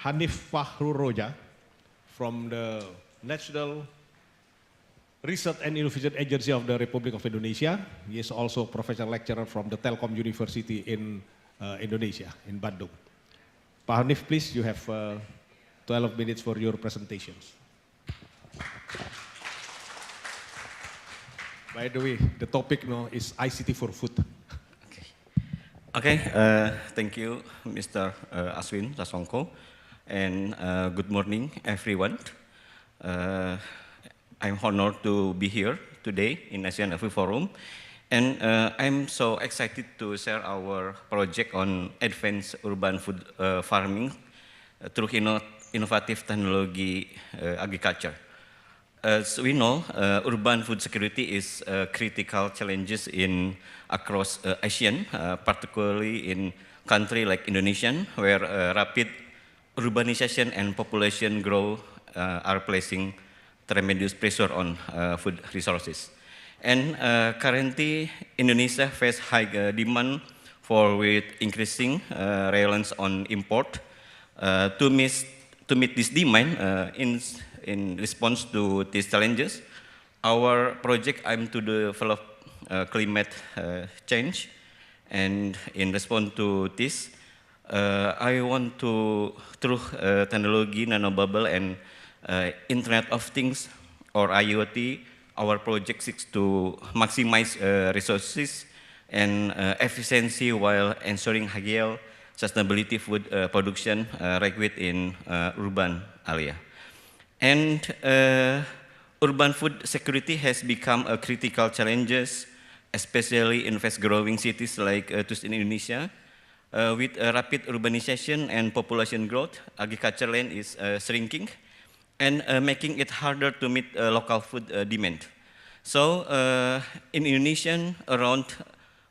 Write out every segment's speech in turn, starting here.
Hanif Fahruroja from the National Research and Innovation Agency of the Republic of Indonesia. He is also professor lecturer from the Telkom University in Indonesia, in Bandung. Pak Hanif, please, you have 12 minutes for your presentations. By the way, the topic now is ICT for food. Okay, thank you, Mr. Aswin Sasongko, and good morning, everyone. I'm honored to be here today in ASEAN IVO Forum, and I'm so excited to share our project on advanced urban food farming through innovative technology agriculture. As we know, urban food security is a critical challenge across ASEAN, particularly in countries like Indonesia, where rapid urbanization and population growth are placing tremendous pressure on food resources. And currently, Indonesia faces high demand with increasing reliance on import. To meet this demand, in response to these challenges, our project aims to develop climate change. And in response to this, I want to, through technology, nanobubble, and Internet of Things, or IoT, our project seeks to maximize resources and efficiency while ensuring high sustainability food production right within urban area. And urban food security has become a critical challenge, especially in fast-growing cities like in Indonesia. With rapid urbanization and population growth, agriculture land is shrinking and making it harder to meet local food demand. So in Indonesia, around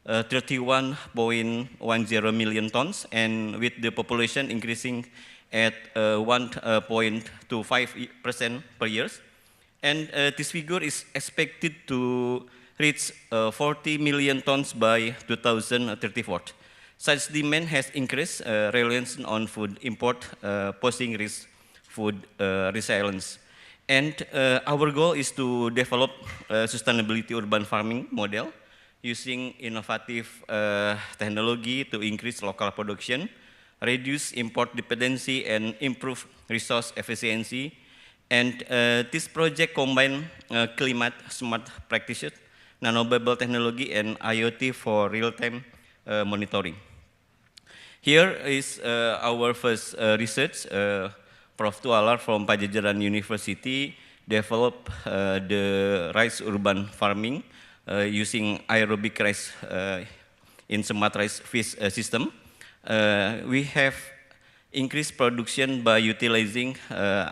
31.10 million tons, and with the population increasing at 1.25% per year. And this figure is expected to reach 40 million tons by 2034. Such demand has increased reliance on food import, posing risk food resilience. And our goal is to develop sustainability urban farming model using innovative technology to increase local production, reduce import dependency, and improve resource efficiency. And this project combines climate smart practices, nanobubble technology, and IoT for real-time monitoring. Here is our first research. Prof. Tualar from Pajajaran University developed the rice urban farming using aerobic rice in smart rice fish system. We have increased production by utilizing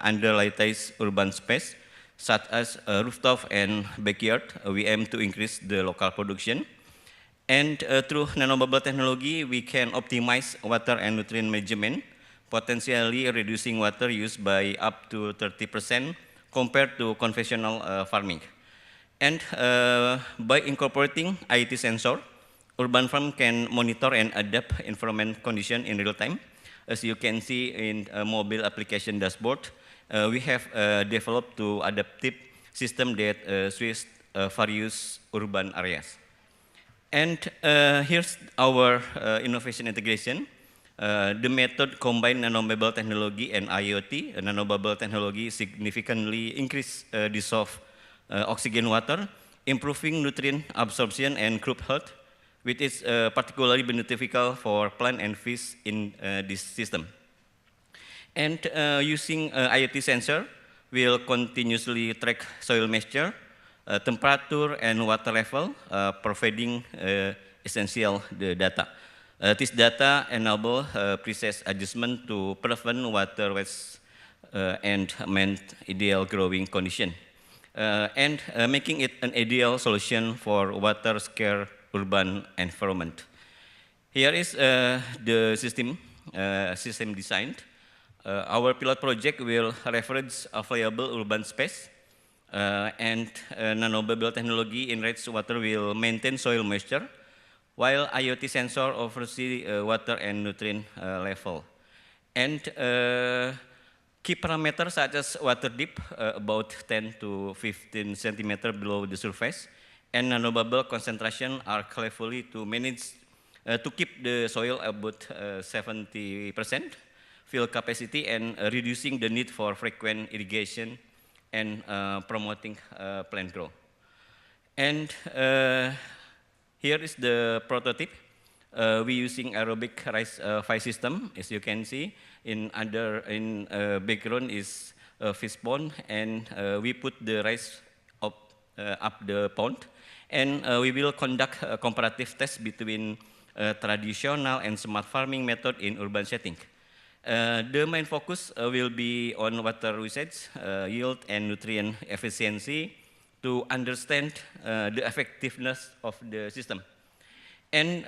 underutilized urban space, such as rooftop and backyard. We aim to increase the local production. And through nanobubble technology, we can optimize water and nutrient management, potentially reducing water use by up to 30% compared to conventional farming. And by incorporating IoT sensor, urban farm can monitor and adapt environment condition in real time. As you can see in a mobile application dashboard, we have developed to adaptive system that suits various urban areas. And here's our innovation integration. The method combine nanobubble technology and IoT. Nanobubble technology significantly increase dissolved oxygen water, improving nutrient absorption and crop health, which is particularly beneficial for plant and fish in this system. And using IoT sensor, we'll continuously track soil moisture, temperature, and water level, providing essential data. This data enable precise adjustment to prevent water waste and maintain ideal growing condition, and making it an ideal solution for water-scarce urban environment. Here is the system designed. Our pilot project will leverage available urban space, and nanobubble technology enriched water will maintain soil moisture, while IoT sensor oversee water and nutrient level. And key parameters such as water depth, about 10 to 15 centimeter below the surface, and nanobubble concentration are carefully to manage to keep the soil about 70% fill capacity and reducing the need for frequent irrigation and promoting plant growth. And here is the prototype. We're using aerobic rice five system, as you can see. In background is fish pond, and we put the rice up the pond, and we will conduct a comparative test between traditional and smart farming method in urban setting. The main focus will be on water usage, yield, and nutrient efficiency to understand the effectiveness of the system. And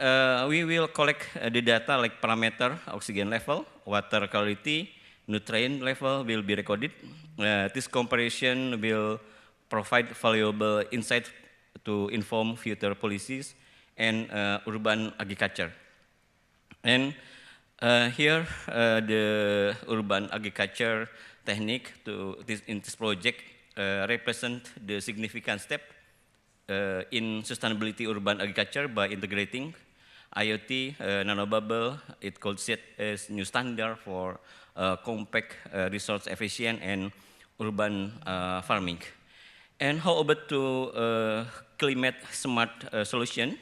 we will collect the data like parameter, oxygen level, water quality, nutrient level will be recorded. This comparison will provide valuable insight to inform future policies and urban agriculture. And here the urban agriculture technique in this project represent the significant step in sustainability urban agriculture by integrating IoT, nanobubble. It could set as new standard for compact, resource efficient, and urban farming. And how about to climate smart solution?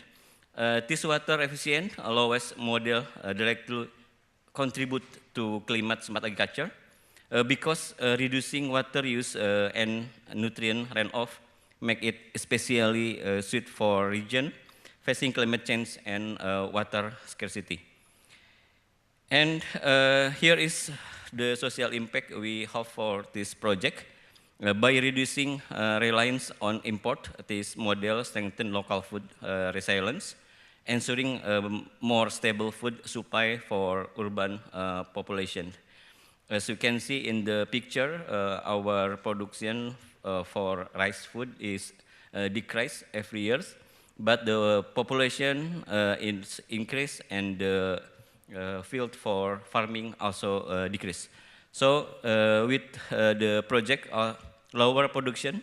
This water efficient lowest model directly contribute to climate smart agriculture because reducing water use and nutrient runoff make it especially suited for region facing climate change and water scarcity. And here is the social impact we have for this project. By reducing reliance on import, this model strengthens local food resilience, ensuring more stable food supply for urban population. As you can see in the picture, our production for rice food is decreased every year, but the population is increased and the field for farming also decreased. So with the project, lower production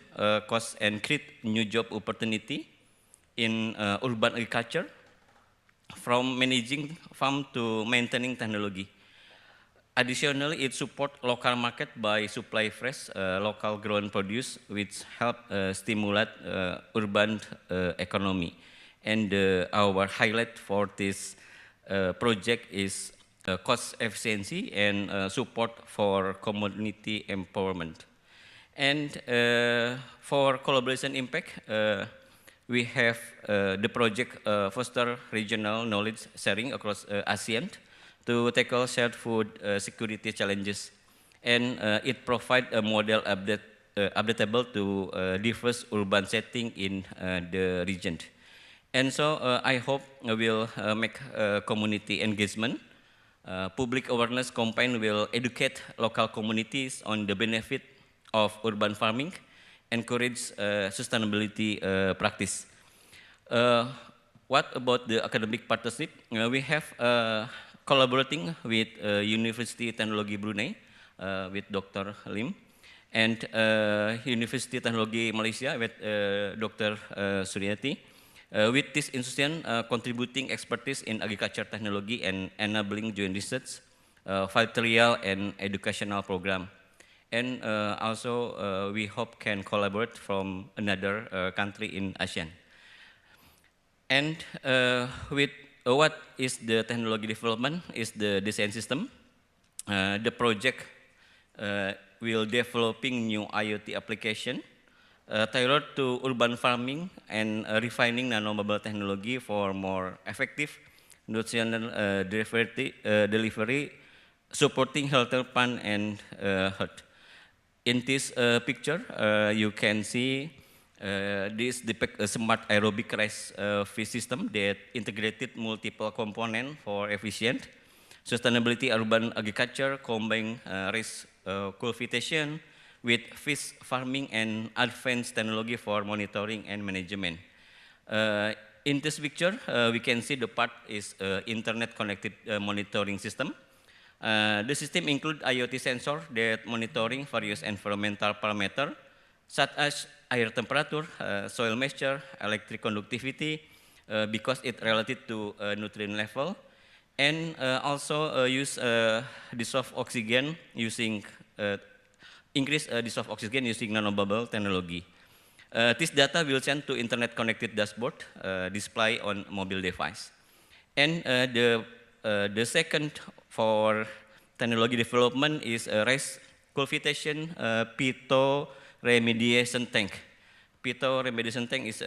cost and create new job opportunity in urban agriculture, from managing farm to maintaining technology. Additionally, it supports local market by supply fresh, local grown produce, which help stimulate urban economy. And our highlight for this project is cost efficiency and support for community empowerment. And for collaboration impact, we have the project foster regional knowledge sharing across ASEAN to tackle shared food security challenges. And it provides a model updatable to diverse urban setting in the region. And so I hope we'll make community engagement. Public awareness campaign will educate local communities on the benefit of urban farming, encourage sustainability practice. What about the academic partnership? We have collaborating with University Technology Brunei with Dr. Lim, and University Technology Malaysia with Dr. Suryati. With this institution contributing expertise in agriculture technology and enabling joint research, tutorial and educational program. And also we hope can collaborate from another country in ASEAN. And with what is the technology development is the design system. The project will developing new IoT application tailored to urban farming and refining nanobubble technology for more effective nutritional delivery, supporting healthier plant and herd. In this picture, you can see this depicts a smart aerobic rice feed system that integrated multiple components for efficient sustainability urban agriculture, combining rice cultivation with fish farming and advanced technology for monitoring and management. In this picture, we can see the part is internet connected monitoring system. The system includes IoT sensor that monitoring various environmental parameters such as air temperature, soil moisture, electric conductivity, because it related to nutrient level, and also use dissolved oxygen using increase dissolved oxygen using nanobubble technology. This data will send to internet-connected dashboard display on mobile device. And the second for technology development is rice cultivation remediation tank. Remediation tank is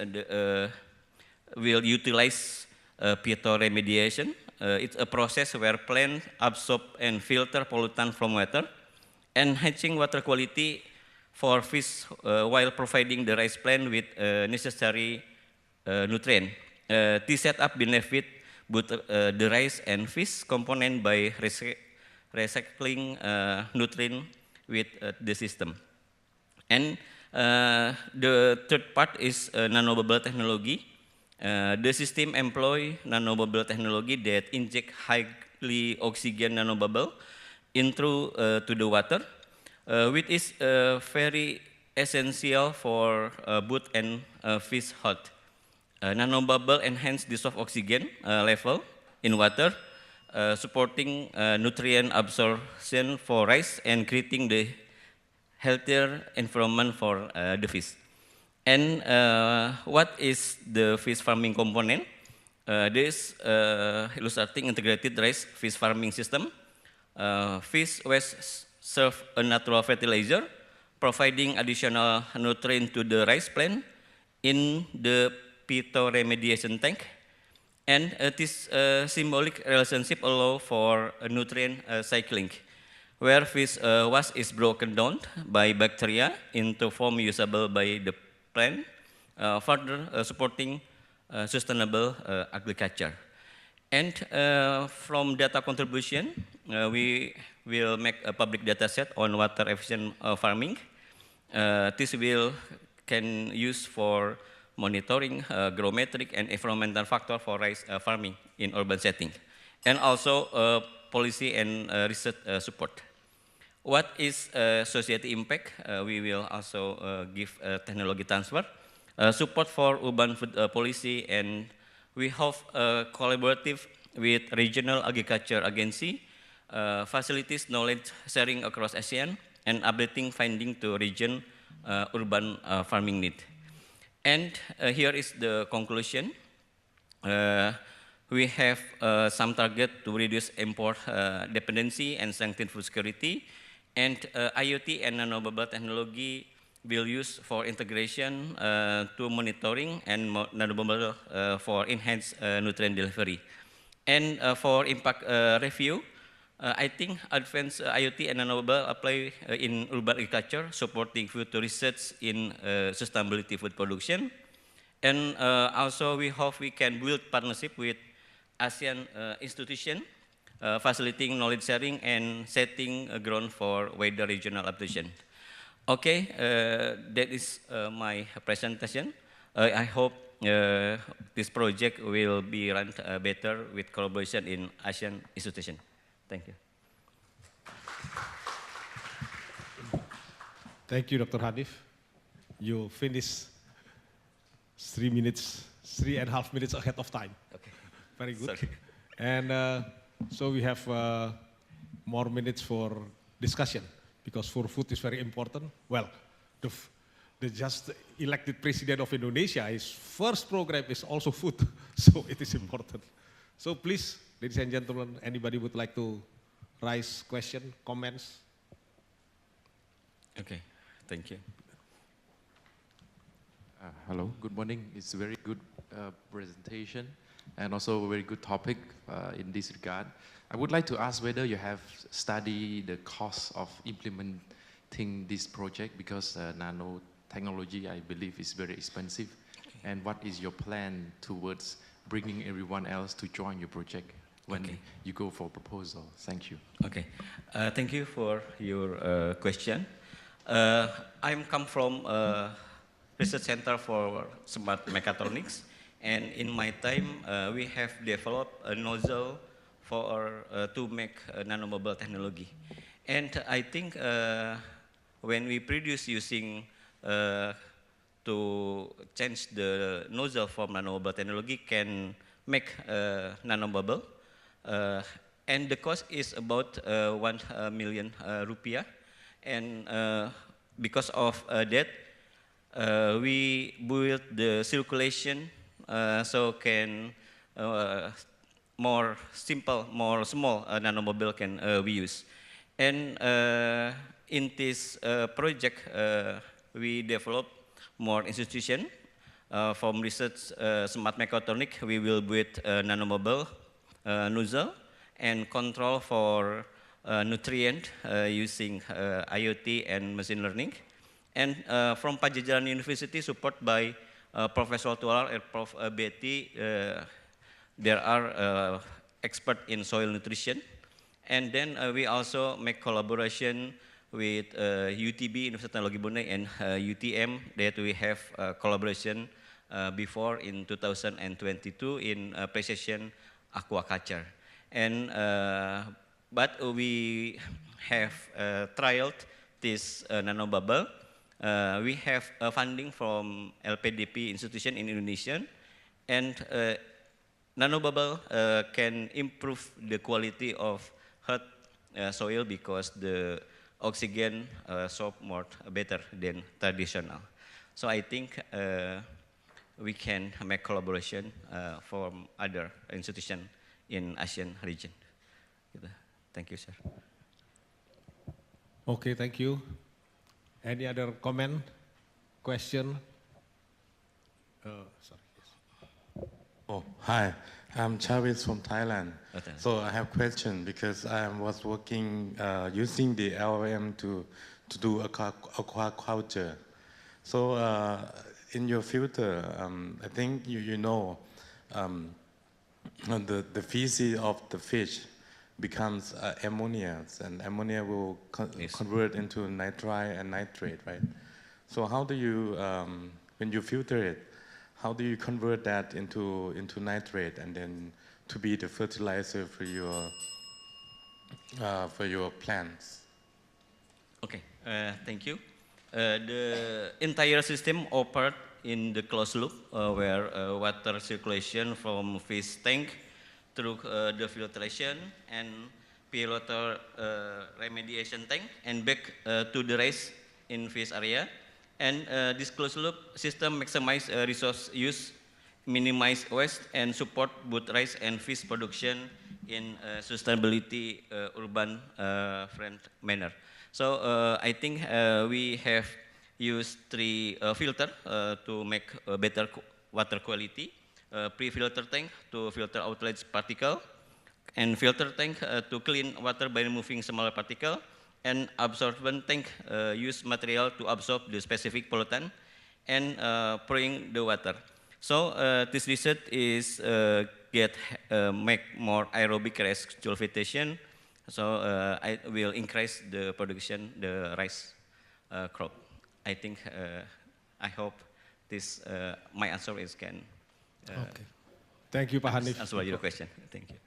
will utilize remediation. It's a process where plants absorb and filter pollutant from water, enhancing water quality for fish while providing the rice plant with necessary nutrient. This setup benefit both the rice and fish component by recycling nutrient with the system. And the third part is nanobubble technology. The system employ nanobubble technology that inject highly oxygen nanobubble into to the water, which is very essential for both and fish health. Nanobubble enhance dissolved oxygen level in water, supporting nutrient absorption for rice and creating the healthier environment for the fish. And what is the fish farming component? This illustrating integrated rice fish farming system. Fish waste serve a natural fertilizer, providing additional nutrient to the rice plant in the remediation tank. And this symbolic relationship allow for nutrient cycling, where fish waste is broken down by bacteria into form usable by the plant, further supporting sustainable agriculture. And from data contribution, we will make a public data set on water efficient farming. This can use for monitoring agrometric and environmental factor for rice farming in urban setting, and also policy and research support. What is society impact? We will also give technology transfer, support for urban food policy, and we have collaborative with regional agriculture agency, facilities knowledge sharing across ASEAN, and updating finding to region urban farming need. And here is the conclusion. We have some target to reduce import dependency and strengthen food security. And IoT and nanobubble technology will use for integration to monitoring and nanobubble for enhanced nutrient delivery. And for impact review, I think advanced IoT and nanobubble apply in urban agriculture, supporting future research in sustainability food production. And also we hope we can build partnership with ASEAN institution, facilitating knowledge sharing and setting a ground for wider regional adoption. Okay, that is my presentation. I hope this project will be run better with collaboration in ASEAN institution. Thank you. Thank you, Dr. Hanif. You finished 3.5 minutes ahead of time. Okay. Very good. Sorry. And so we have more minutes for discussion, because for food is very important. Well, the just elected president of Indonesia, his first program is also food, so it is important. So please, ladies and gentlemen, anybody would like to raise question, comments? Okay, thank you. Hello, good morning. It's a very good presentation and also a very good topic in this regard. I would like to ask whether you have studied the cost of implementing this project, because nanotechnology, I believe, is very expensive. Okay. And what is your plan towards bringing everyone else to join your project when you go for proposal? Thank you. Okay, thank you for your question. I'm come from Research Center for Smart Mechatronics, and in my time, we have developed a nozzle for to make nanomobile technology. And I think when we produce using to change the nozzle from nanobubble technology can make nanobubble, and the cost is about 1 million rupiah, and because of that, we build the circulation so can more simple, more small nanomobile can we use. And in this project, we develop more institution. From research smart mechatronic, we will build nanomobile nozzle and control for nutrient using IoT and machine learning. And from Pajajaran University, support by Professor Tualar and Prof. Betty, there are experts in soil nutrition. And then we also make collaboration with UTB, University Teknologi Brunei, and UTM, that we have collaboration before in 2022 in precision aquaculture. And but we have trialed this nanobubble. We have funding from LPDP institution in Indonesia, and nanobubble can improve the quality of hard soil because the oxygen soap more better than traditional. So I think we can make collaboration from other institutions in ASEAN region. Thank you, sir. Okay, thank you. Any other comment, question? Sorry. Yes. Oh, hi. I'm Chavis from Thailand. Okay. So I have a question because I was working using the LLM to do aquaculture. So in your filter, I think you know the feces of the fish becomes ammonia, and ammonia will Yes. convert into nitrite and nitrate, right? So how do you, when you filter it, how do you convert that into nitrate and then to be the fertilizer for your plants? Okay, thank you. The entire system operates in the closed loop where water circulation from fish tank through the filtration and pure water remediation tank and back to the rice in fish area. And this closed loop system maximizes resource use, minimize waste, and support both rice and fish production in sustainability urban friend manner. So I think we have used 3 filters to make better water quality. Pre-filter tank to filter outlet particle, and filter tank to clean water by removing smaller particle, and absorbent tank use material to absorb the specific pollutant and pouring the water. So this research is make more aerobic rice cultivation. So I will increase the production, the rice crop. I think, I hope this, my answer is can Okay. Thank you, Pak Hanif. answer your question. Thank you.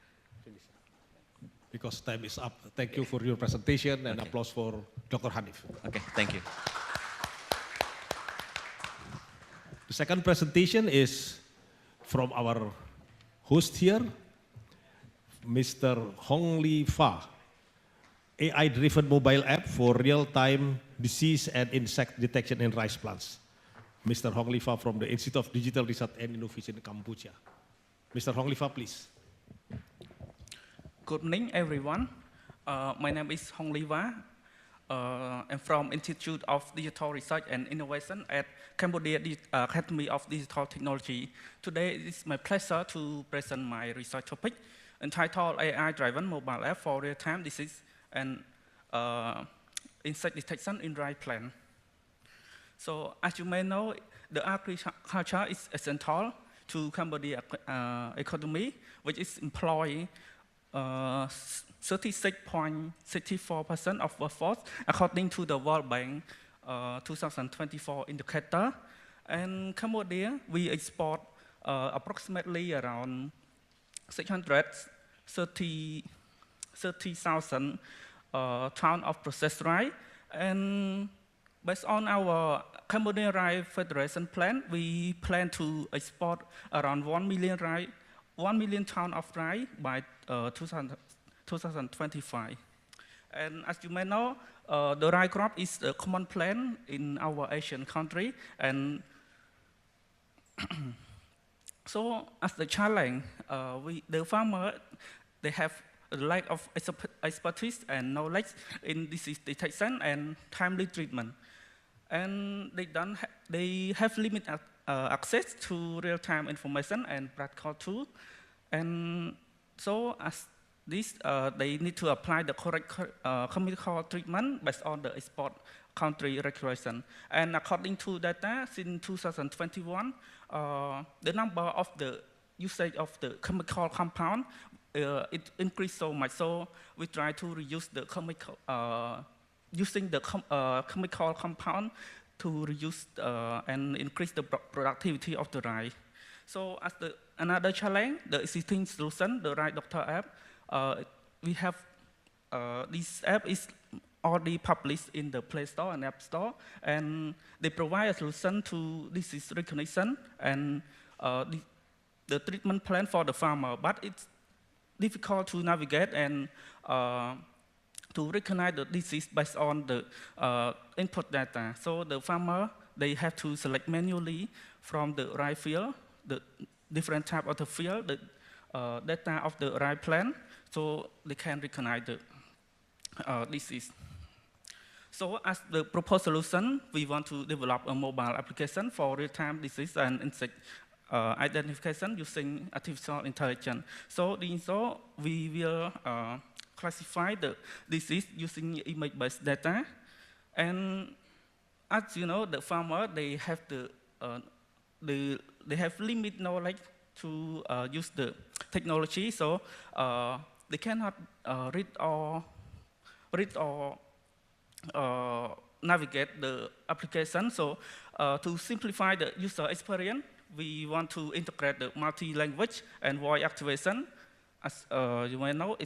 Because time is up. Thank you for your presentation and Okay. applause for Dr. Hanif. Okay, thank you. The second presentation is from our host here, Mr. Hong Li Fa, AI-driven mobile app for real-time disease and insect detection in rice plants. Mr. Hong Li Fa from the Institute of Digital Research and Innovation in Cambodia. Mr. Hong Li Fa, please. Good evening, everyone. My name is Hong Li Fa. I'm from Institute of Digital Research and Innovation at Cambodia Academy of Digital Technology. Today, it is my pleasure to present my research topic entitled AI-driven mobile app for real-time disease and insect detection in rice plant. So, as you may know, the agriculture is essential to Cambodia economy, which is employing 36.64% of workforce, according to the World Bank 2024 indicator. And Cambodia, we export approximately around 30,000 tons of processed rice. And based on our Cambodian Rice Federation plan, we plan to export around 1 million tons of rice by 2025. And as you may know, the rice crop is a common plant in our Asian country. And so as the challenge, the farmer, they have a lack of expertise and knowledge in disease detection and timely treatment. And they have limited access to real-time information and practical tools. And so as this, they need to apply the correct chemical treatment based on the export country regulation. And according to data, since 2021, the number of the usage of the chemical compound, it increased so much. So we try to reduce the chemical, using the chemical compound to reduce and increase the productivity of the rice. So as another challenge, the existing solution, the Rice Doctor app, we have this app is already published in the Play Store and App Store, and they provide a solution to disease recognition and the treatment plan for the farmer. But it's difficult to navigate and to recognize the disease based on the input data. So the farmer, they have to select manually from the rice field, the different type of the field, the data of the rice plant, so they can recognize the disease. So as the proposed solution, we want to develop a mobile application for real-time disease and insect identification using artificial intelligence. So we will classify the disease using image-based data. And as you know, the farmer, they have they have limited knowledge to use the technology, so they cannot read or navigate the application. So to simplify the user experience, we want to integrate the multi-language and voice activation. As you may know,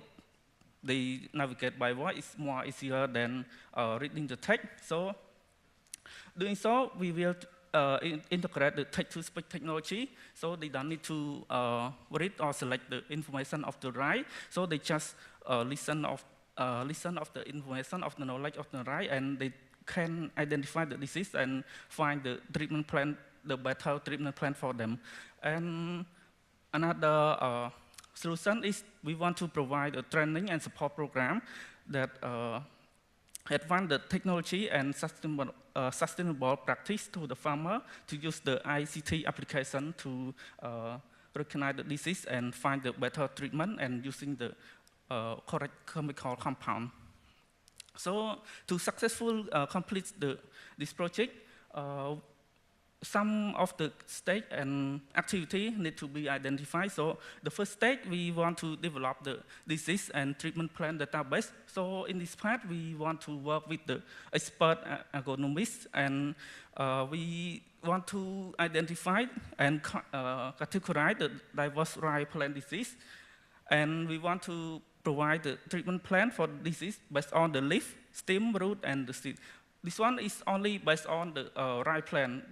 they navigate by voice is more easier than reading the text. So doing so, we will integrate the text-to-speech technology, so they don't need to read or select the information of the rice. So they just listen of the information of the knowledge of the rice, and they can identify the disease and find the treatment plan, the better treatment plan for them. And another solution is we want to provide a training and support program that advance the technology and sustainable practice to the farmer to use the ICT application to recognize the disease and find the better treatment and using the correct chemical compound. So to successfully complete this project, some of the stage and activity need to be identified. So the first stage, we want to develop the disease and treatment plan database. So in this part, we want to work with the expert agronomists, and we want to identify and categorize the diverse rice plant disease. And we want to provide the treatment plan for disease based on the leaf, stem, root, and the seed. This one is only based on the rice plant.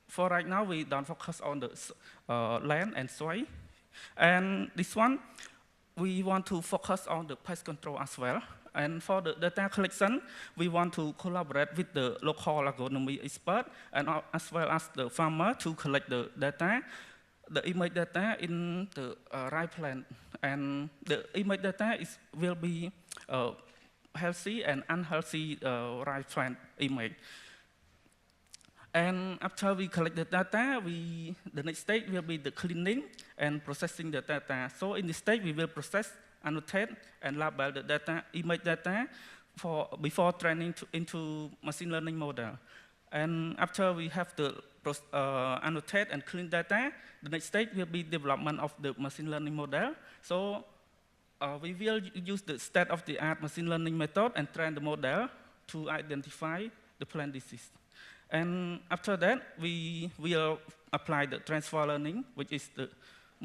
For right now, we don't focus on the land and soil. And this one, we want to focus on the pest control as well. And for the data collection, we want to collaborate with the local agronomy expert and as well as the farmer to collect the data, the image data in the rice plant. And the image data will be healthy and unhealthy rice plant image. And after we collect the data, the next stage will be the cleaning and processing the data. So in this stage, we will process, annotate, and label the data, image data before training into machine learning model. And after we have the annotate and clean data, the next stage will be development of the machine learning model. So we will use the state-of-the-art machine learning method and train the model to identify the plant disease. And after that, we will apply the transfer learning, which is the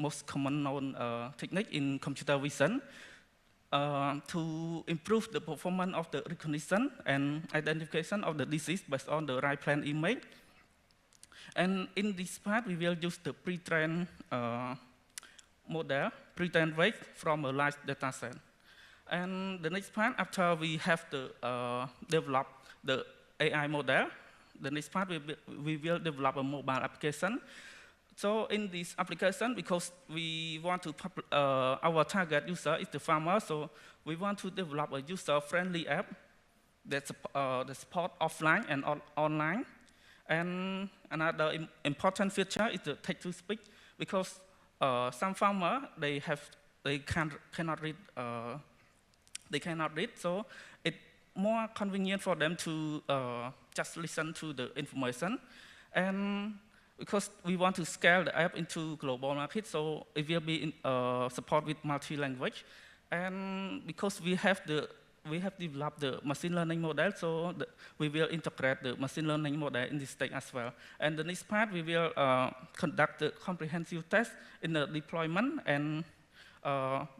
most common known technique in computer vision to improve the performance of the recognition and identification of the disease based on the right plan image. And in this part, we will use the pre-trained model, pre-trained weight from a large data set. And the next part, after we have the develop the AI model, the next part we will develop a mobile application. So in this application, because we want to, our target user is the farmer, so we want to develop a user-friendly app that support offline and online. And another important feature is the text-to-speech, because some farmer they cannot read, so it's more convenient for them to just listen to the information. And because we want to scale the app into global market, so it will be in, support with multi-language. And because we have developed the machine learning model, so we will integrate the machine learning model in this stage as well. And the next part, we will conduct the comprehensive test in the deployment, and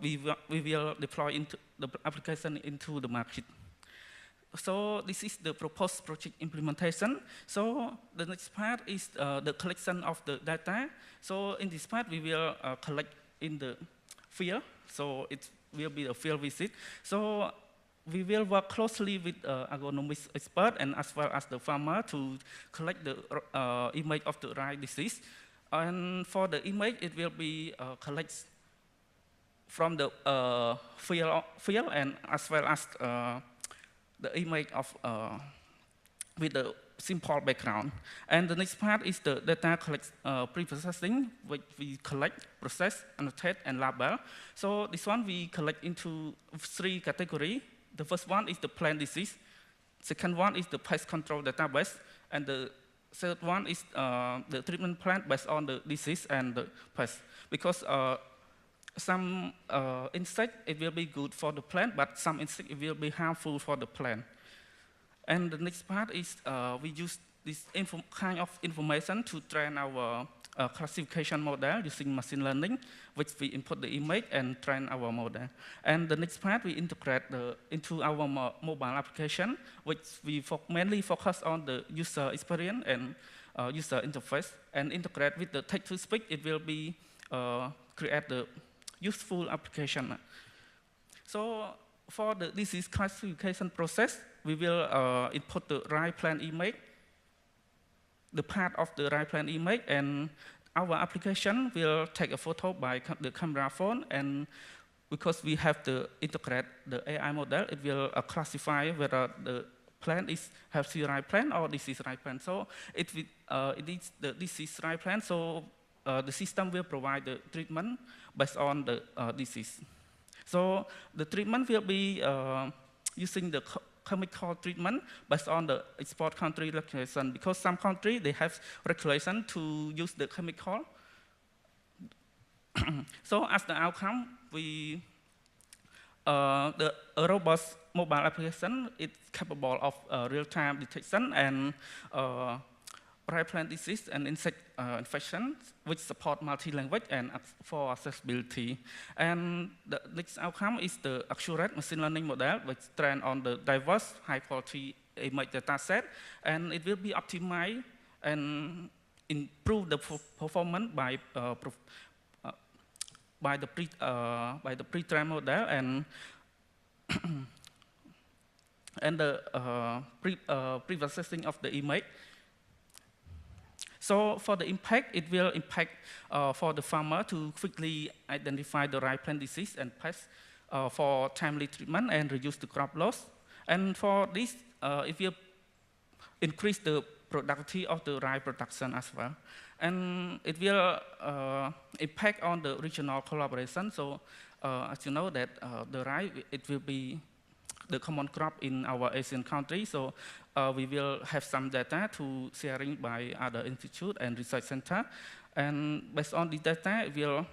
we will deploy into the application into the market. So this is the proposed project implementation. So the next part is the collection of the data. So in this part, we will collect in the field. So it will be a field visit. So we will work closely with agronomist expert and as well as the farmer to collect the image of the right disease. And for the image, it will be collected from the field and as well as the image of with the simple background. And the next part is the data pre-processing, which we collect, process, annotate, and label. So this one we collect into 3 categories. The first one is the plant disease. Second one is the pest control database. And the third one is the treatment plan based on the disease and the pest. Because some insect, it will be good for the plant, but some insect, it will be harmful for the plant. And the next part is we use this kind of information to train our classification model using machine learning, which we input the image and train our model. And the next part, we integrate into our mobile application, which we mainly focus on the user experience and user interface, and integrate with the text-to-speech. It will be create the useful application. So for the disease classification process, we will input the right plan image, the part of the right plan image, and our application will take a photo by the camera phone, and because we have to integrate the AI model, it will classify whether the plant has the right plant or disease right plant. So it is the disease right plant, so the system will provide the treatment based on the disease. So the treatment will be using the chemical treatment based on the export country regulation, because some countries, they have regulation to use the chemical. So as the outcome, the robust mobile application is capable of real-time detection and right plant disease and insect infection, which support multi-language and for accessibility. And the next outcome is the accurate machine learning model, which trained on the diverse, high-quality image data set, and it will be optimized and improve the performance by the pre-trained model and and the pre-processing of the image. So for the impact, it will impact for the farmer to quickly identify the right plant disease and pest for timely treatment and reduce the crop loss. And for this, it will increase the productivity of the rice production as well. And it will impact on the regional collaboration. So as you know that the rice, it will be the common crop in our Asian countries. So we will have some data to sharing by other institute and research center. And based on the data, it will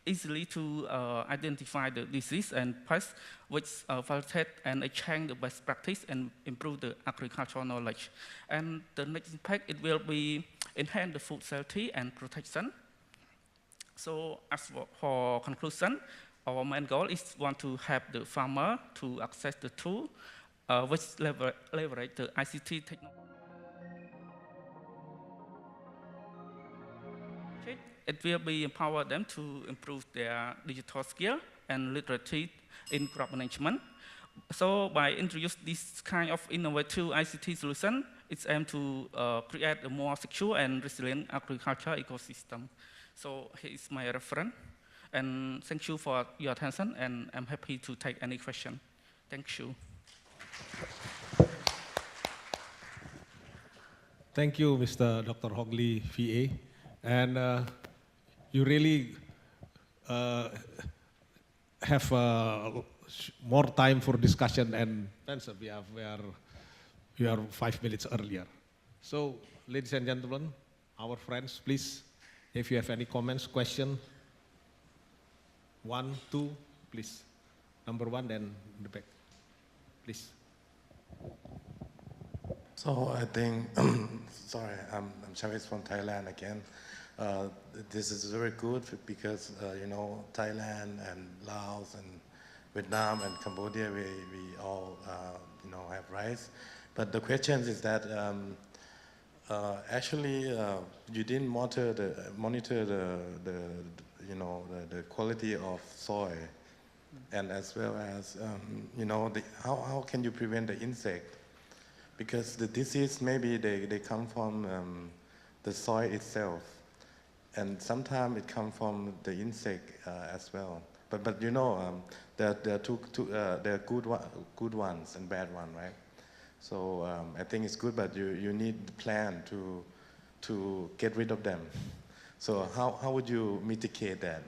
easily to identify the disease and pests, which facilitate and exchange the best practice and improve the agricultural knowledge. And the next impact, it will be enhance the food safety and protection. So as for conclusion, our main goal is want to help the farmer to access the tool which leverage the ICT technology. It will be empower them to improve their digital skill and literacy in crop management. So by introducing this kind of innovative ICT solution, it's aimed to create a more secure and resilient agriculture ecosystem. So here is my reference. And thank you for your attention, and I'm happy to take any question. Thank you. Thank you, Mr. Dr. Hogli, VA. And you really have more time for discussion and answer. We are 5 minutes earlier. So, ladies and gentlemen, our friends, please, if you have any comments, questions, 1, 2, please. Number 1, then in the back, please. So I think, sorry, I'm Chavis from Thailand again. This is very good because, you know, Thailand and Laos and Vietnam and Cambodia, we all, you know, have rice. But the question is that actually you didn't monitor the you know, the quality of soil, and as well as, you know, how can you prevent the insect? Because the disease, maybe they come from the soil itself, and sometimes it comes from the insect as well. But you know, there are good ones and bad ones, right? So I think it's good, but you need the plan to get rid of them. So how would you mitigate that?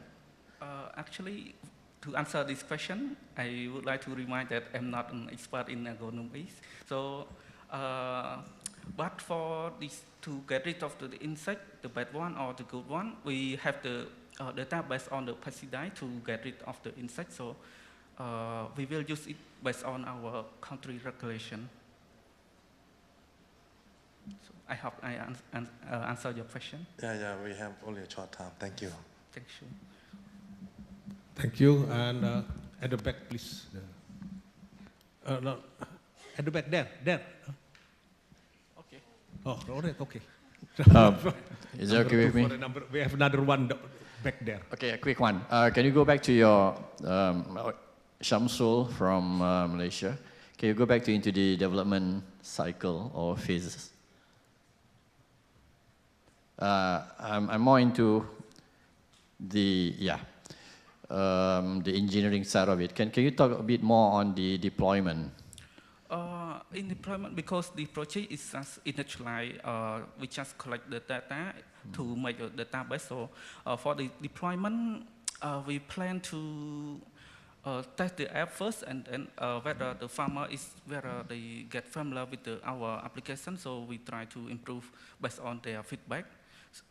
Actually, to answer this question, I would like to remind that I'm not an expert in agronomy. So, but for this, to get rid of the insect, the bad one or the good one, we have the data based on the pesticide to get rid of the insect. So we will use it based on our country regulation. So I hope I answer your question. Yeah, we have only a short time. Thank you. Thank you. Thank you. And at the back, please. No, at the back, there. Okay. Oh, all right, okay. Is it okay with me? We have another one back there. Okay, a quick one. Can you go back to your Shamsul from Malaysia? Can you go back into the development cycle or phases? I'm more into the engineering side of it. Can you talk a bit more on the deployment? In deployment, because the project is just initialized, we just collect the data to make a database. So for the deployment, we plan to test the app first, and then whether the farmer whether they get familiar with our application. So we try to improve based on their feedback.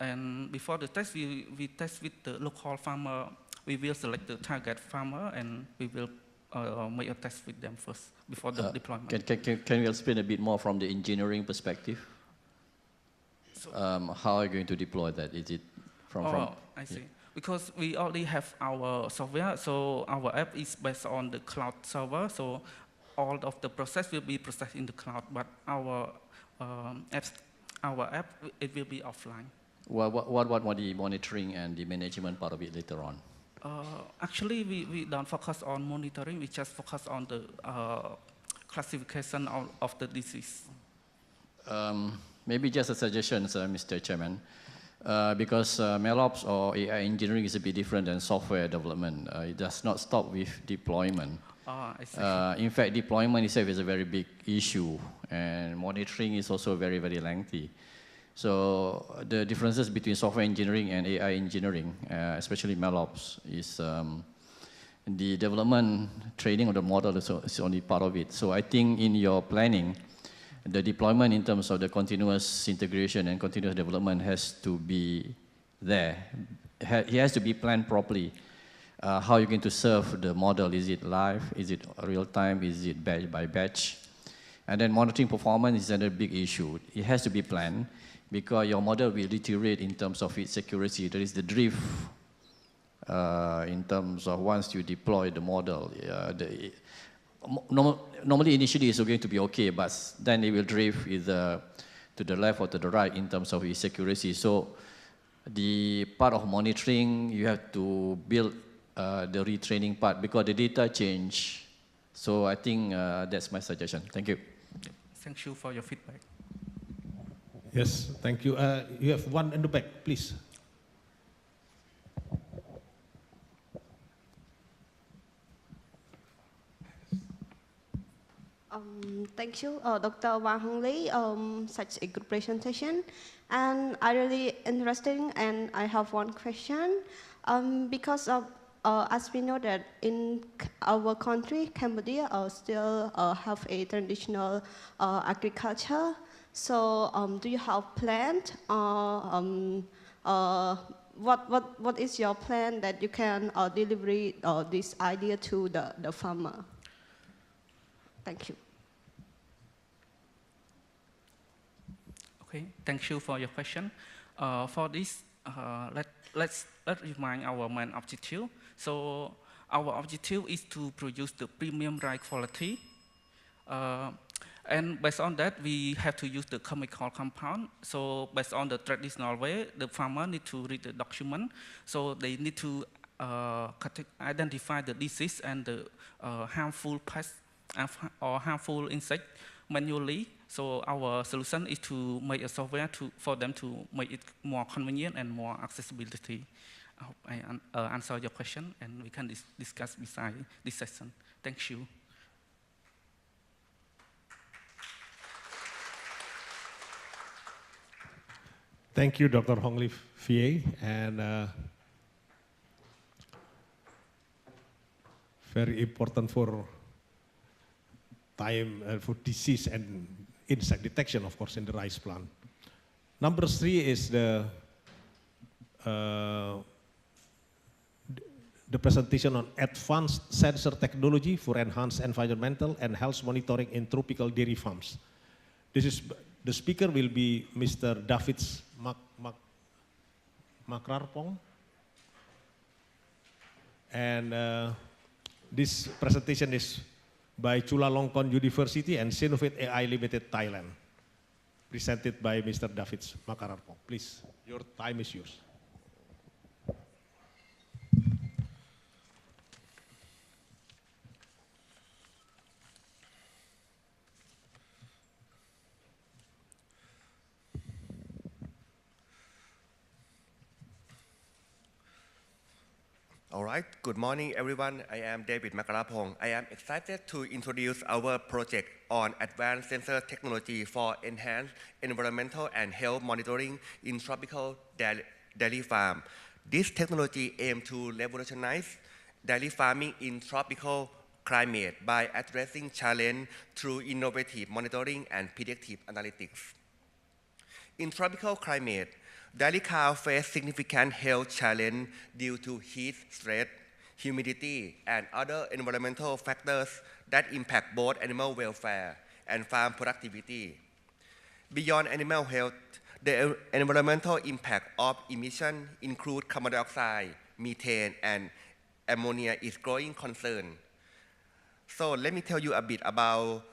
And before the test, we test with the local farmer. We will select the target farmer, and we will make a test with them first before the deployment. Can you explain a bit more from the engineering perspective? So, how are you going to deploy that? Is it from? I see. Yeah. Because we already have our software, so our app is based on the cloud server. So all of the process will be processed in the cloud, but our app, it will be offline. What the monitoring and the management part of it later on? Actually, we don't focus on monitoring. We just focus on the classification of the disease. Maybe just a suggestion, Mr. Chairman, because MLOps or AI engineering is a bit different than software development. It does not stop with deployment. I see. In fact, deployment itself is a very big issue, and monitoring is also very, very lengthy. So the differences between software engineering and AI engineering, especially MLOps, is the development training of the model is only part of it. So I think in your planning, the deployment in terms of the continuous integration and continuous development has to be there. It has to be planned properly. How you're going to serve the model? Is it live? Is it real time? Is it batch by batch? And then monitoring performance is another big issue. It has to be planned, because your model will deteriorate in terms of its accuracy. There is the drift in terms of once you deploy the model. Normally, initially, it's going to be okay, but then it will drift either to the left or to the right in terms of its accuracy. So the part of monitoring, you have to build the retraining part because the data change. So I think that's my suggestion. Thank you. Thank you for your feedback. Yes, thank you. You have one in the back, please. Thank you, Dr. Wang Hong Lee. Such a good presentation, and I really interesting. And I have one question, because of as we know that in our country, Cambodia, still have a traditional agriculture. So, do you have planned? What is your plan that you can deliver this idea to the farmer? Thank you. Okay, thank you for your question. For this, let's remind our main objective. So our objective is to produce the premium rice quality. And based on that, we have to use the chemical compound. So based on the traditional way, the farmer need to read the document. So they need to identify the disease and the harmful pests or harmful insect manually. So our solution is to make a software for them to make it more convenient and more accessibility. I hope I answer your question, and we can discuss beside this session. Thank you. Thank you, Dr. Hong Lee Fie, and very important for time for disease and insect detection, of course, in the rice plant. Number 3 is the presentation on advanced sensor technology for enhanced environmental and health monitoring in tropical dairy farms. The speaker will be Mr. David Makrarpong, and this presentation is by Chulalongkorn University and Sinofit AI Limited, Thailand, presented by Mr. David Makrarpong. Please, your time is yours. All right, good morning everyone. I am David Makrarpong. I am excited to introduce our project on advanced sensor technology for enhanced environmental and health monitoring in tropical dairy farm. This technology aims to revolutionize dairy farming in tropical climate by addressing challenge through innovative monitoring and predictive analytics. In tropical climate, dairy cows face significant health challenges due to heat, stress, humidity, and other environmental factors that impact both animal welfare and farm productivity. Beyond animal health, the environmental impact of emission include carbon dioxide, methane, and ammonia is growing concern. So let me tell you a bit about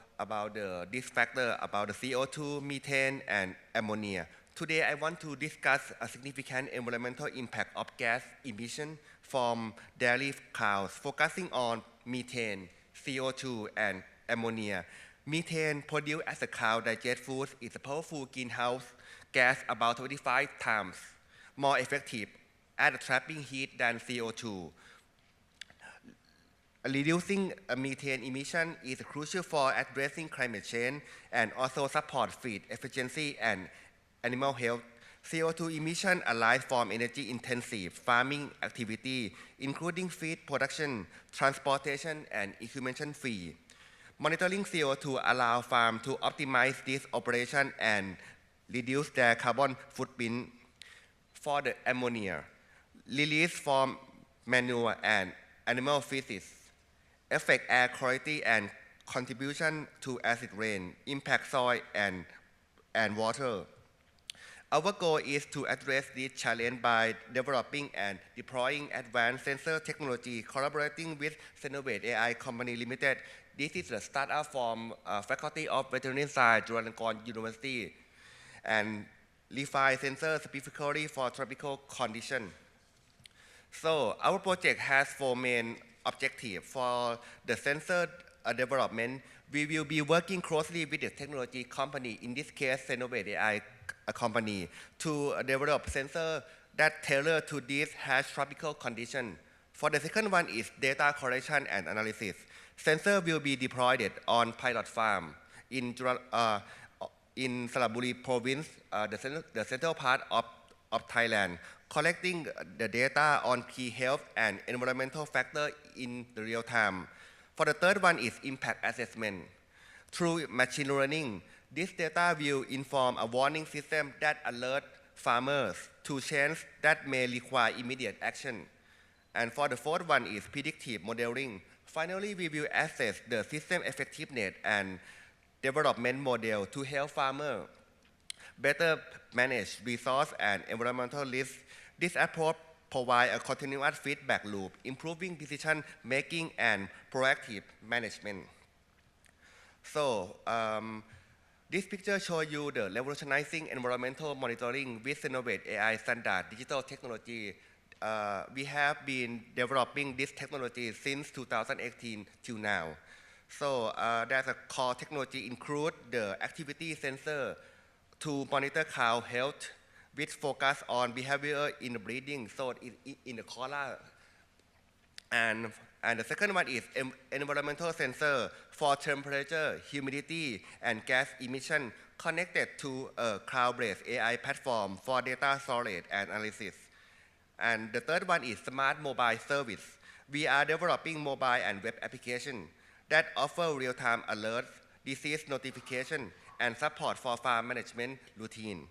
this factor, about the CO2, methane, and ammonia. Today, I want to discuss a significant environmental impact of gas emission from dairy cows, focusing on methane, CO2, and ammonia. Methane produced as a cow digests food is a powerful greenhouse gas about 25 times more effective at trapping heat than CO2. Reducing methane emission is crucial for addressing climate change and also support feed efficiency and animal health. CO2 emission arise from energy-intensive farming activity, including feed production, transportation, and incubation fee. Monitoring CO2 allows farms to optimize this operation and reduce their carbon footprint. For the ammonia, release from manure and animal feces, affect air quality and contribution to acid rain, impact soil and water. Our goal is to address this challenge by developing and deploying advanced sensor technology, collaborating with Senovate AI Company Limited. This is a startup from Faculty of Veterinary Science, Chulalongkorn University, and refine sensors specifically for tropical conditions. So our project has 4 main objectives. For the sensor development, we will be working closely with the technology company, in this case, Senovate AI company, to develop sensors that tailor to these harsh tropical conditions. For the second one is data collection and analysis. Sensor will be deployed on pilot farm in Saraburi province, the central part of Thailand, collecting the data on key health and environmental factors in the real time. For the third one is impact assessment. Through machine learning, this data will inform a warning system that alert farmers to changes that may require immediate action. And for the fourth one is predictive modeling. Finally, we will assess the system effectiveness and development model to help farmers better manage resource and environmental risks. This approach provides a continuous feedback loop, improving decision making and proactive management. So, this picture shows you the revolutionizing environmental monitoring with Senovate AI standard digital technology. We have been developing this technology since 2018 till now. So there's a core technology include the activity sensor to monitor cow health with focus on behavior in the breeding, so in the collar. And the second one is environmental sensor for temperature, humidity, and gas emission connected to a cloud-based AI platform for data storage and analysis. And the third one is smart mobile service. We are developing mobile and web applications that offer real-time alerts, disease notification, and support for farm management routine.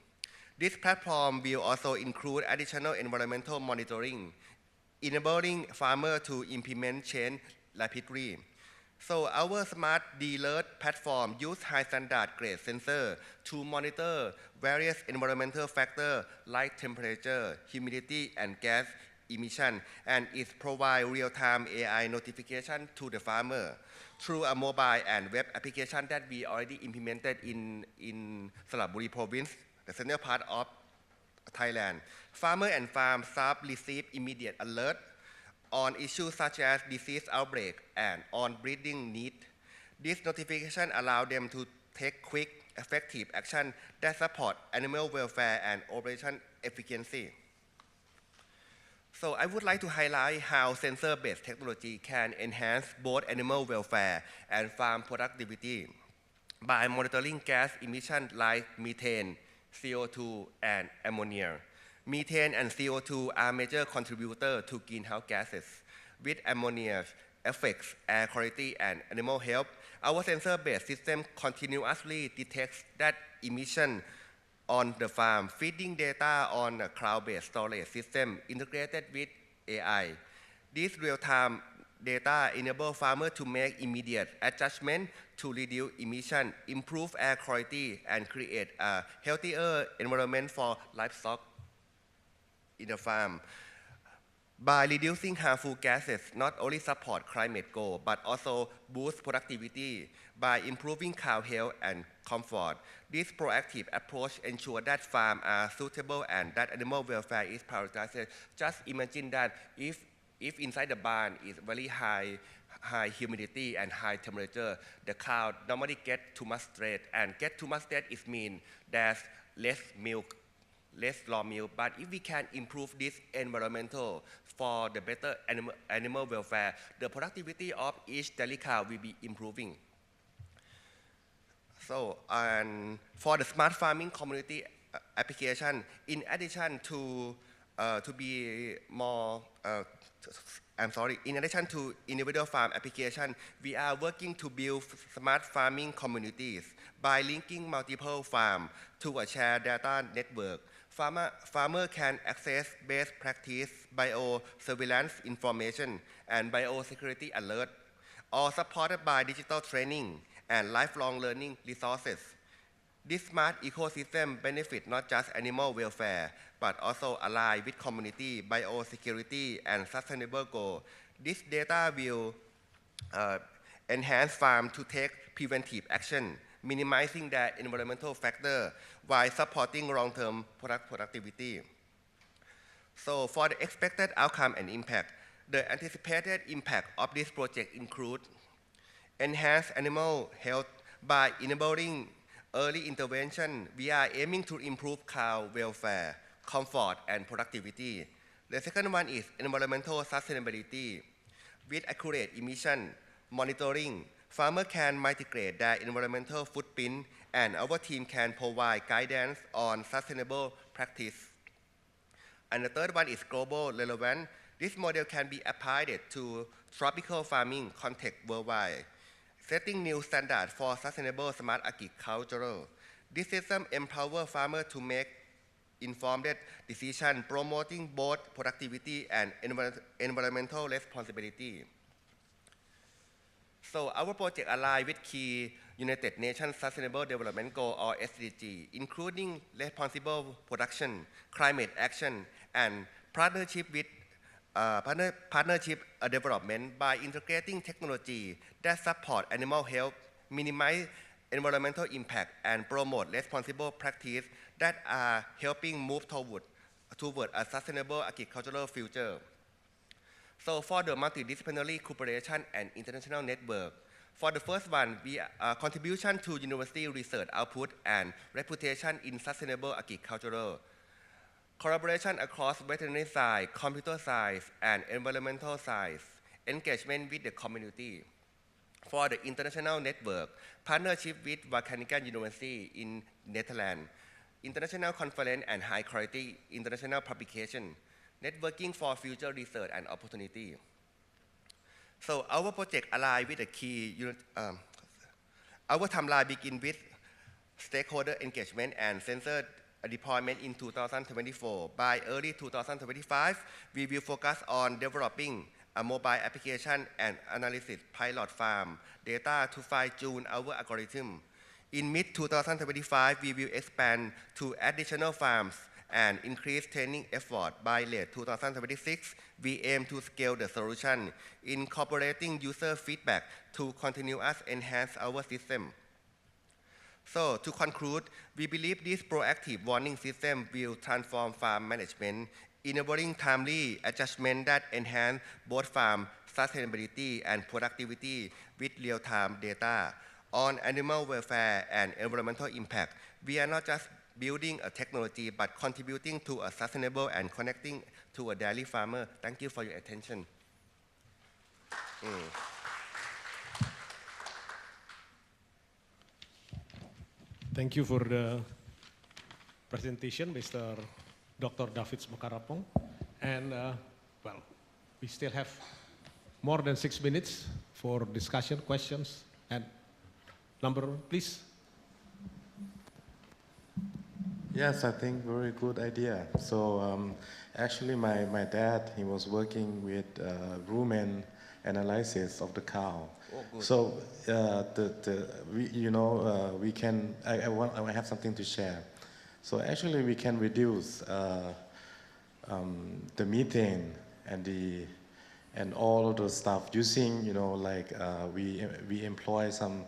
This platform will also include additional environmental monitoring, enabling farmers to implement change rapidly. So our smart alert platform uses high standard grade sensor to monitor various environmental factors like temperature, humidity, and gas emission, and it provides real-time AI notification to the farmer through a mobile and web application that we already implemented in Saraburi province, the central part of Thailand. Farmer and farm staff receive immediate alert on issues such as disease outbreak and on breeding need. This notification allows them to take quick, effective action that support animal welfare and operation efficiency. So I would like to highlight how sensor-based technology can enhance both animal welfare and farm productivity by monitoring gas emissions like methane, CO2, and ammonia. Methane and CO2 are major contributors to greenhouse gases. With ammonia affects air quality and animal health, our sensor-based system continuously detects that emission on the farm, feeding data on a cloud-based storage system integrated with AI. This real-time data enables farmers to make immediate adjustments to reduce emission, improve air quality, and create a healthier environment for livestock in the farm. By reducing harmful gases, not only support climate goals, but also boost productivity by improving cow health and comfort. This proactive approach ensures that farms are suitable and that animal welfare is prioritized. Just imagine that if inside the barn is very high humidity and high temperature, the cow normally get too much stress, and get too much stress is mean there's less milk, less raw milk. But if we can improve this environmental for the better animal welfare, the productivity of each daily cow will be improving. So, and for the smart farming community application, in addition to in addition to individual farm application, we are working to build smart farming communities by linking multiple farms to a shared data network. Farmer can access best practice biosurveillance information and biosecurity alert, all supported by digital training and lifelong learning resources. This smart ecosystem benefits not just animal welfare, but also align with community, biosecurity, and sustainable goals. This data will enhance farm to take preventive action, minimizing their environmental factor while supporting long-term productivity. So for the expected outcome and impact, the anticipated impact of this project include enhance animal health by enabling early intervention. We are aiming to improve cow welfare, comfort, and productivity. The second one is environmental sustainability. With accurate emission monitoring, farmers can mitigate their environmental footprint, and our team can provide guidance on sustainable practice. And the third one is global relevance. This model can be applied to tropical farming context worldwide, setting new standards for sustainable smart agriculture. This system empowers farmers to make informed decisions, promoting both productivity and environmental responsibility. So our project aligns with key United Nations Sustainable Development Goal or SDG, including responsible production, climate action, and partnership with development by integrating technology that support animal health, minimize environmental impact, and promote responsible practice that are helping move toward a sustainable agricultural future. So for the multidisciplinary cooperation and international network, for the first one, we contribution to university research output and reputation in sustainable agriculture, collaboration across veterinary science, computer science, and environmental science, engagement with the community. For the international network, partnership with Wageningen University in Netherlands, international conference and high quality international publication, networking for future research and opportunity. So our project align with the key, our timeline begin with stakeholder engagement and sensor deployment in 2024. By early 2025, we will focus on developing a mobile application and analysis pilot farm data to fine-tune our algorithm. In mid-2025, we will expand to additional farms and increase training effort. By late 2026, we aim to scale the solution, incorporating user feedback to continuously enhance our system. So to conclude, we believe this proactive warning system will transform farm management, enabling timely adjustment that enhance both farm sustainability and productivity with real-time data on animal welfare and environmental impact. We are not just building a technology, but contributing to a sustainable and connecting to a dairy farmer. Thank you for your attention. Thank you for the presentation, Mr. Dr. David Makarapong. And well, we still have more than 6 minutes for discussion, questions, and number, please. Yes, I think very good idea. So actually my dad, he was working with rumen analysis of the cow. Oh, good. So we can, I have something to share. So actually we can reduce the methane and all of those stuff using, we employ some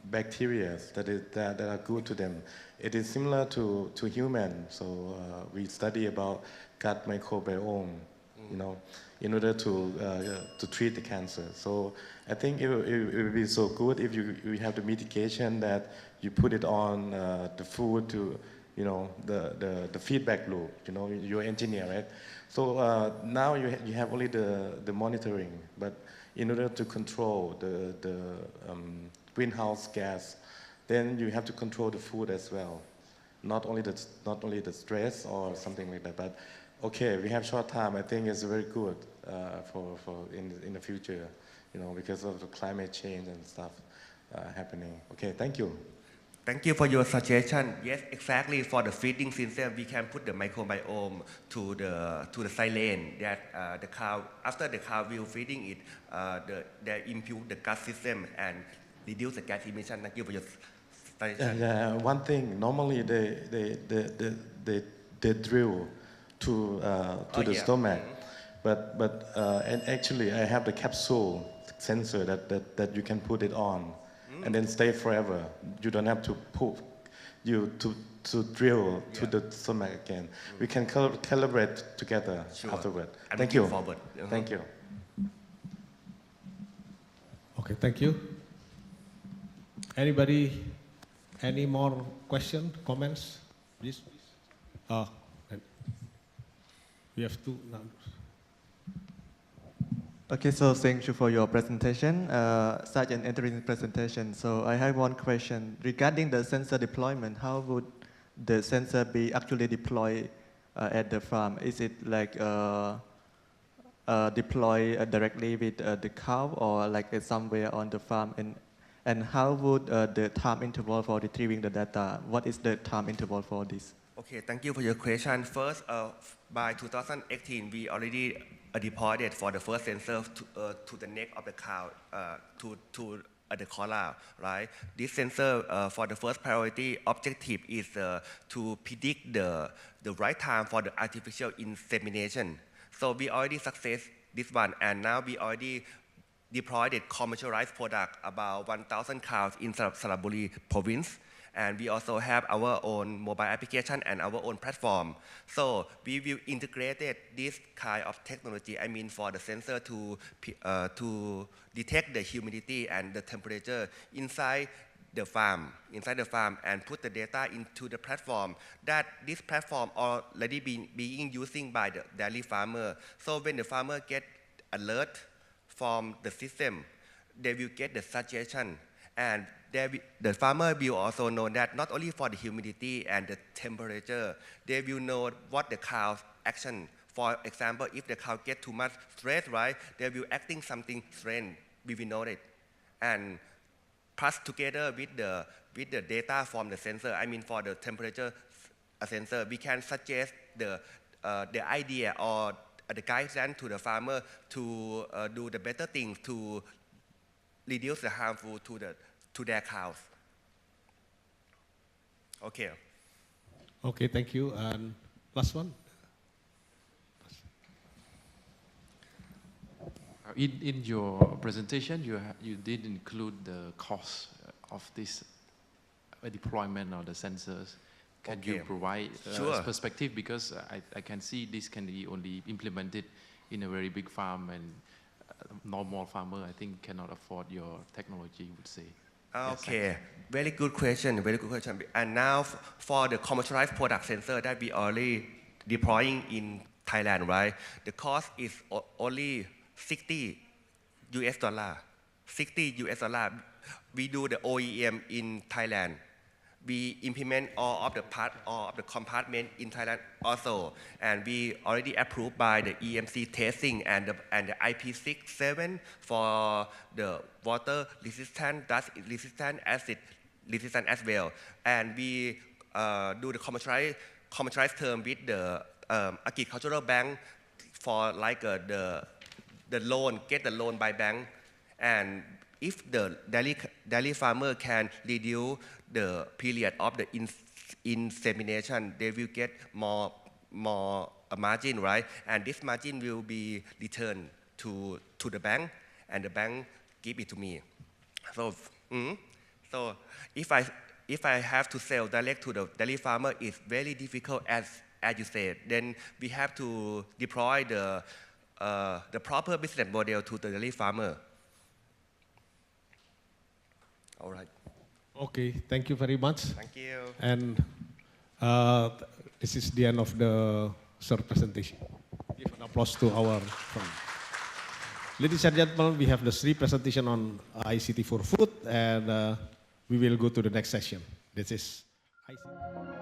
bacteria that are good to them. It is similar to human. So we study about gut microbiome, in order to treat the cancer. So I think it would be so good if you have the mitigation that you put it on the food to, the feedback loop. You're engineer, right? So now you have only the monitoring, but in order to control the greenhouse gas, then you have to control the food as well. Not only the stress or something like that, but okay, we have short time. I think it's very good for in the future, because of the climate change and stuff happening. Okay, thank you. Thank you for your suggestion. Yes, exactly. For the feeding system, we can put the microbiome to the silane that the cow, after the cow will feeding it, they improve the gut system and reduce the gas emission. Thank you for your One thing, normally they drill to the stomach, and actually I have the capsule sensor that you can put it on, and then stay forever. You don't have to poop, to drill to the stomach again. We can calibrate together afterward. Thank you. Thank you. Okay, thank you. Anybody, any more questions, comments? Please. We have two now. Okay, so thank you for your presentation, such an interesting presentation. So I have one question regarding the sensor deployment. How would the sensor be actually deployed at the farm? Is it like deploy directly with the cow, or like somewhere on the farm? And how would the time interval for retrieving the data? What is the time interval for this? Okay, thank you for your question. First, by 2018, we already deployed it for the first sensor to the neck of the cow, to the collar, right? This sensor, for the first priority objective is to predict the right time for the artificial insemination. So we already success this one, and now we already deployed it commercialized product about 1,000 cows in Saraburi province. And we also have our own mobile application and our own platform. So we will integrate this kind of technology, I mean for the sensor to detect the humidity and the temperature inside the farm, and put the data into the platform. That this platform already being using by the dairy farmer. So when the farmer get alert from the system, they will get the suggestion, and the farmer will also know that not only for the humidity and the temperature, they will know what the cow's action. For example, if the cow get too much stress, right, they will acting something strange. We will know it, and plus together with the data from the sensor, I mean for the temperature sensor, we can suggest the idea or the guidance to the farmer to do the better things to reduce the harmful to their cows. Okay. Okay, thank you. And last one. In your presentation, you did include the cost of this deployment of the sensors. Can you provide a perspective? Because I can see this can be only implemented in a very big farm, and normal farmer, I think, cannot afford your technology, you would say. Okay, yes, very good question, very good question. And now for the commercialized product sensor that we already deploying in Thailand, right? The cost is only $60. 60 US dollar. We do the OEM in Thailand. We implement all of the compartment in Thailand also, and we already approved by the EMC testing and the IP67 for the water resistant, dust resistant, acid resistant as well. And we do the commercialized term with the agricultural bank for like the loan, get the loan by bank, and if the dairy farmer can reduce the period of the insemination, they will get more margin, right? And this margin will be returned to the bank, and the bank give it to me. So, so if I have to sell direct to the dairy farmer, it's very difficult, as you said. Then we have to deploy the proper business model to the dairy farmer. All right. Okay, thank you very much. Thank you. And this is the end of the third presentation. Give an applause to our friend. Ladies and gentlemen, we have the 3 presentation on ICT for food, and we will go to the next session. This is ICT.